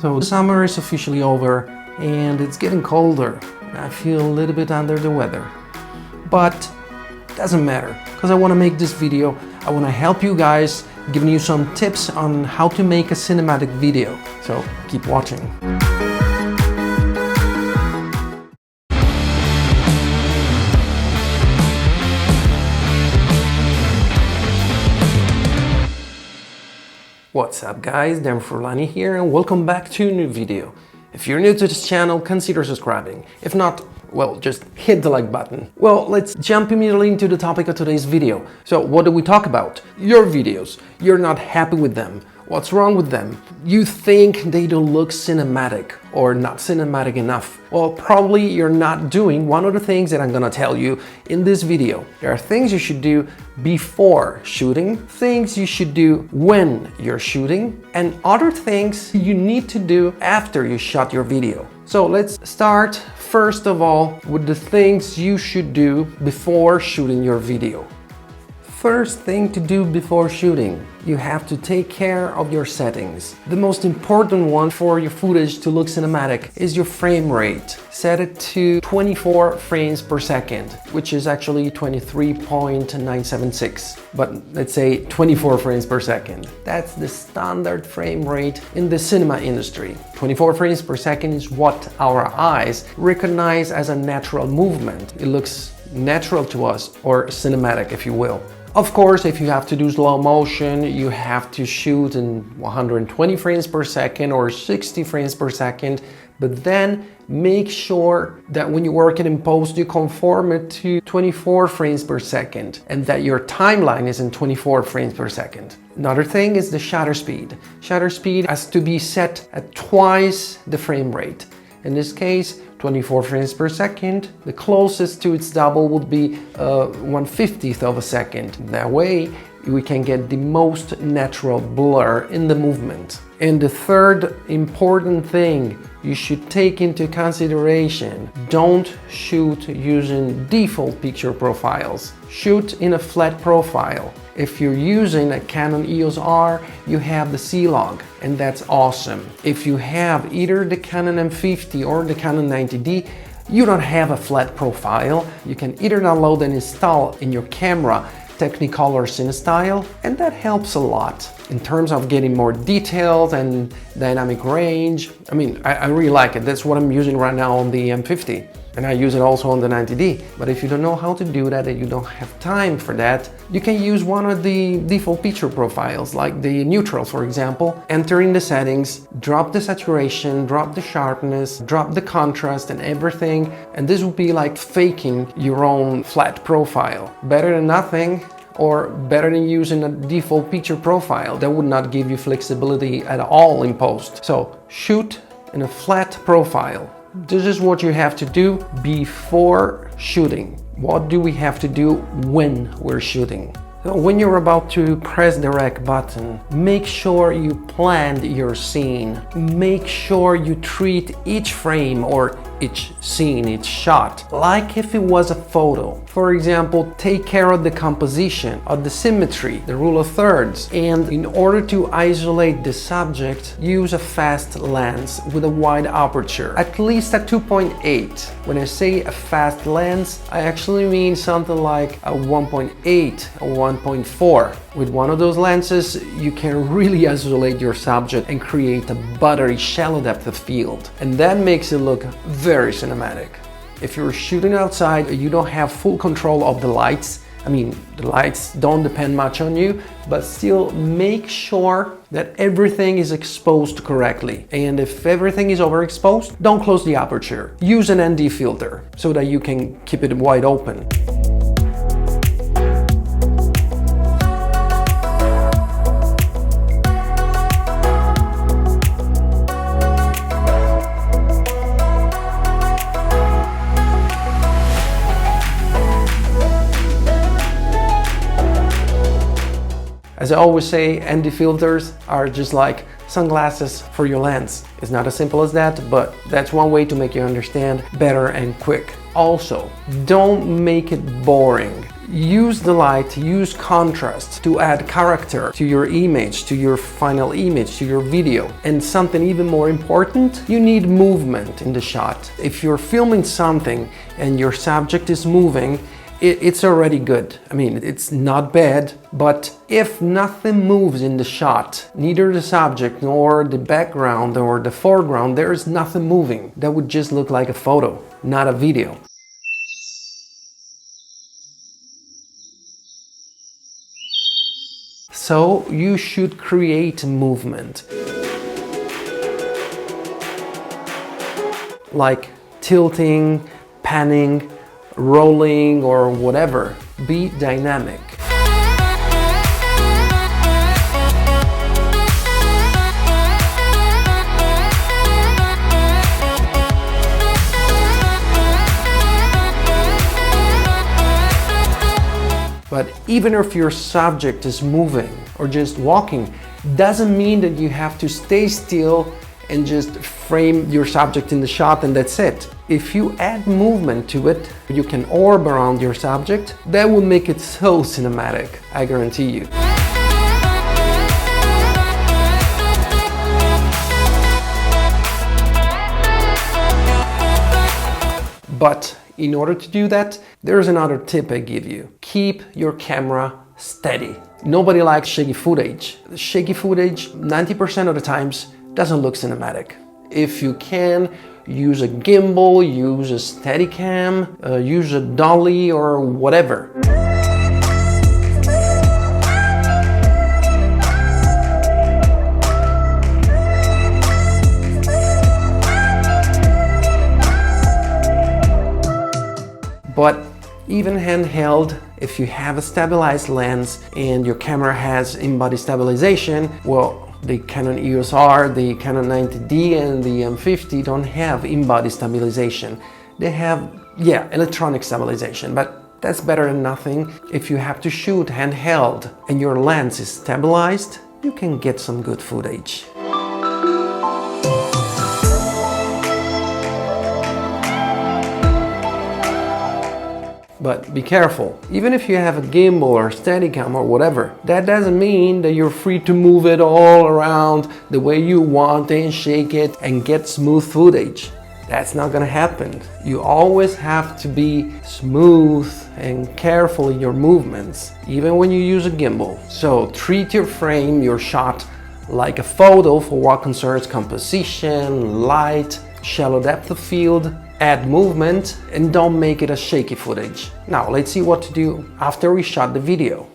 So the summer is officially over and it's getting colder. I feel a little bit under the weather, but doesn't matter because I want to make this video. I want to help you guys, giving you some tips on how to make a cinematic video. So keep watching. What's up guys, Dan Furlani here and welcome back to a new video. If you're new to this channel, consider subscribing. If not, well, just hit the like button. Well, let's jump immediately into the topic of today's video. So what do we talk about? Your videos. You're not happy with them. What's wrong with them? You think they don't look cinematic or not cinematic enough. Well, probably you're not doing one of the things that I'm gonna tell you in this video. There are things you should do before shooting, things you should do when you're shooting, and other things you need to do after you shot your video. So let's start first of all with the things you should do before shooting your video. First thing to do before shooting, you have to take care of your settings. The most important one for your footage to look cinematic is your frame rate. Set it to 24 frames per second, which is actually 23.976, but let's say 24 frames per second. That's the standard frame rate in the cinema industry. 24 frames per second is what our eyes recognize as a natural movement. It looks natural to us, or cinematic if you will. Of course, if you have to do slow motion, you have to shoot in 120 frames per second or 60 frames per second, but then make sure that when you work it in post, you conform it to 24 frames per second and that your timeline is in 24 frames per second. Another thing is the shutter speed. Shutter speed has to be set at twice the frame rate. In this case, 24 frames per second. The closest to its double would be 1/50th of a second. That way, we can get the most natural blur in the movement. And the third important thing you should take into consideration, don't shoot using default picture profiles. Shoot in a flat profile. If you're using a Canon EOS R, you have the C-Log, and that's awesome. If you have either the Canon M50 or the Canon 90D, you don't have a flat profile. You can either download and install in your camera Technicolor CineStyle, and that helps a lot in terms of getting more details and dynamic range. I mean, I really like it. That's what I'm using right now on the M50, and I use it also on the 90D. But if you don't know how to do that and you don't have time for that, you can use one of the default picture profiles, like the neutral, for example. Enter in the settings, drop the saturation, drop the sharpness, drop the contrast and everything, and this will be like faking your own flat profile. Better than nothing, or better than using a default picture profile that would not give you flexibility at all in post. So shoot in a flat profile. This is what you have to do before shooting. What do we have to do when we're shooting? So when you're about to press the rec button, make sure you plan your scene. Make sure you treat each frame or each scene, each shot, like if it was a photo. For example, take care of the composition, of the symmetry, the rule of thirds, and in order to isolate the subject, use a fast lens with a wide aperture, at least at 2.8. When I say a fast lens, I actually mean something like a 1.8 or 1.4. With one of those lenses, you can really isolate your subject and create a buttery shallow depth of field, and that makes it look very cinematic. If you're shooting outside, you don't have full control of the lights. I mean, the lights don't depend much on you, but still make sure that everything is exposed correctly. And if everything is overexposed, don't close the aperture. Use an ND filter so that you can keep it wide open. As I always say, ND filters are just like sunglasses for your lens. It's not as simple as that, but that's one way to make you understand better and quick. Also, don't make it boring. Use the light, use contrast to add character to your image, to your final image, to your video. And something even more important, you need movement in the shot. If you're filming something and your subject is moving, it's already good. I mean, it's not bad, but if nothing moves in the shot, neither the subject nor the background or the foreground, there is nothing moving. That would just look like a photo, not a video. So you should create movement. Like tilting, panning, rolling, or whatever. Be dynamic. But even if your subject is moving or just walking, doesn't mean that you have to stay still and just frame your subject in the shot and that's it. If you add movement to it, you can orb around your subject. That will make it so cinematic, I guarantee you. But in order to do that, there's another tip I give you. Keep your camera steady. Nobody likes shaky footage. Shaky footage, 90% of the times, doesn't look cinematic. If you can, use a gimbal, use a Steadicam, use a dolly or whatever. But even handheld, if you have a stabilized lens and your camera has in-body stabilization, well, the Canon EOS R, the Canon 90D and the M50 don't have in-body stabilization. They have, electronic stabilization, but that's better than nothing. If you have to shoot handheld and your lens is stabilized, you can get some good footage. But be careful, even if you have a gimbal or Steadicam or whatever, that doesn't mean that you're free to move it all around the way you want and shake it and get smooth footage. That's not gonna happen. You always have to be smooth and careful in your movements, even when you use a gimbal. So treat your frame, your shot, like a photo for what concerns composition, light, shallow depth of field. Add movement and don't make it a shaky footage. Now let's see what to do after we shot the video.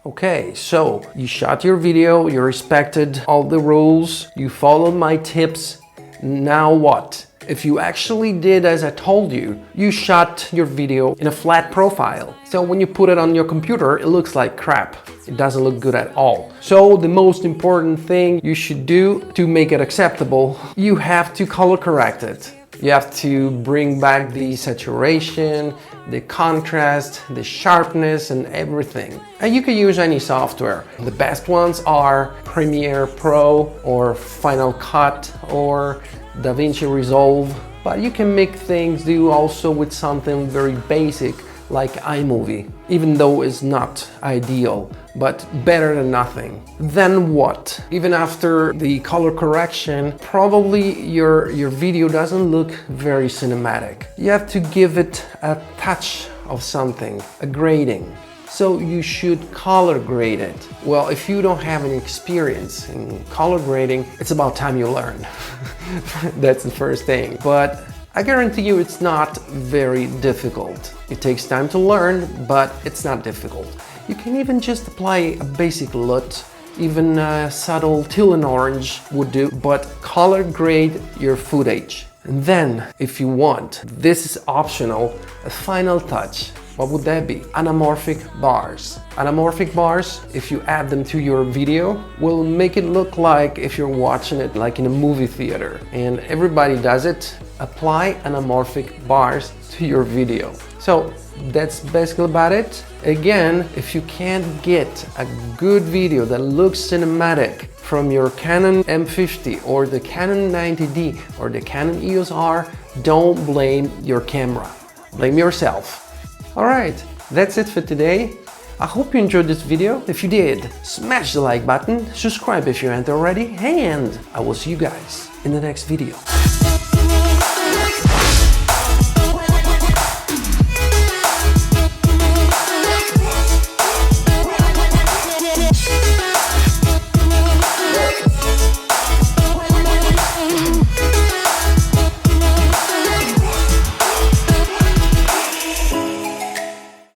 Okay, so you shot your video, you respected all the rules, you followed my tips. Now what? If you actually did as I told you, you shot your video in a flat profile. So when you put it on your computer, it looks like crap. It doesn't look good at all. So the most important thing you should do to make it acceptable, you have to color correct it. You have to bring back the saturation, the contrast, the sharpness and everything. And you can use any software. The best ones are Premiere Pro or Final Cut or DaVinci Resolve. But you can make things do also with something very basic like iMovie, even though it's not ideal, but better than nothing. Then what? Even after the color correction, probably your video doesn't look very cinematic. You have to give it a touch of something, a grading. So you should color grade it. Well, if you don't have any experience in color grading, it's about time you learn. That's the first thing. But I guarantee you it's not very difficult. It takes time to learn, but it's not difficult. You can even just apply a basic LUT, even a subtle teal and orange would do, but color grade your footage. And then, if you want, this is optional, a final touch. What would that be? Anamorphic bars. Anamorphic bars, if you add them to your video, will make it look like if you're watching it like in a movie theater. And everybody does it. Apply anamorphic bars to your video. So that's basically about it. Again, if you can't get a good video that looks cinematic from your Canon M50 or the Canon 90D or the Canon EOS R, don't blame your camera. Blame yourself. Alright, That's it for today. I hope you enjoyed this video. If you did, smash the like button, subscribe if you aren't already, and I will see you guys in the next video.